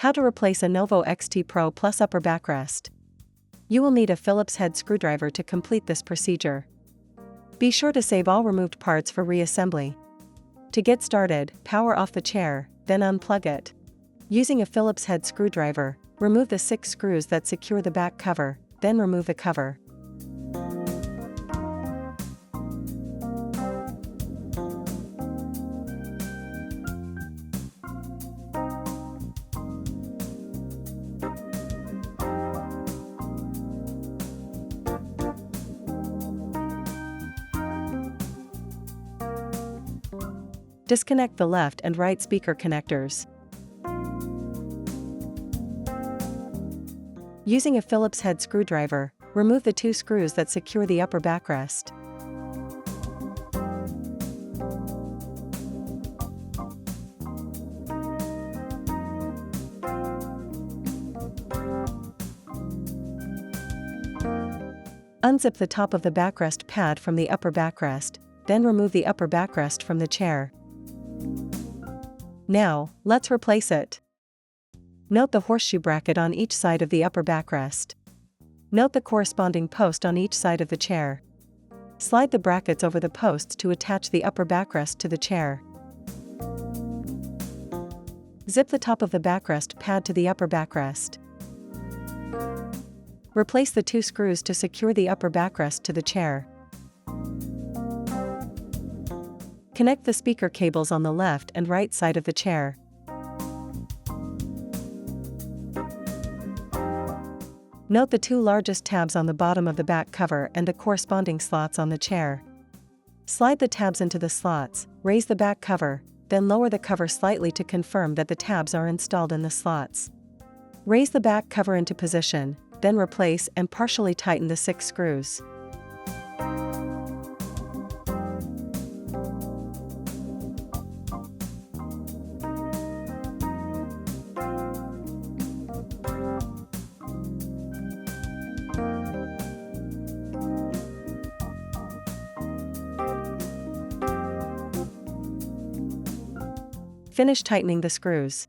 How to replace a Novo XT Pro Plus upper backrest. You will need a Phillips head screwdriver to complete this procedure. Be sure to save all removed parts for reassembly. To get started, power off the chair, then unplug it. Using a Phillips head screwdriver, remove the 6 screws that secure the back cover, then remove the cover. Disconnect the left and right speaker connectors. Using a Phillips head screwdriver, remove the 2 screws that secure the upper backrest. Unzip the top of the backrest pad from the upper backrest, then remove the upper backrest from the chair. Now, let's replace it. Note the horseshoe bracket on each side of the upper backrest. Note the corresponding post on each side of the chair. Slide the brackets over the posts to attach the upper backrest to the chair. Zip the top of the backrest pad to the upper backrest. Replace the 2 screws to secure the upper backrest to the chair. Connect the speaker cables on the left and right side of the chair. Note the 2 largest tabs on the bottom of the back cover and the corresponding slots on the chair. Slide the tabs into the slots, raise the back cover, then lower the cover slightly to confirm that the tabs are installed in the slots. Raise the back cover into position, then replace and partially tighten the 6 screws. Finish tightening the screws.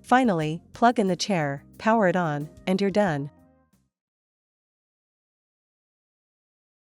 Finally, plug in the chair, power it on, and you're done.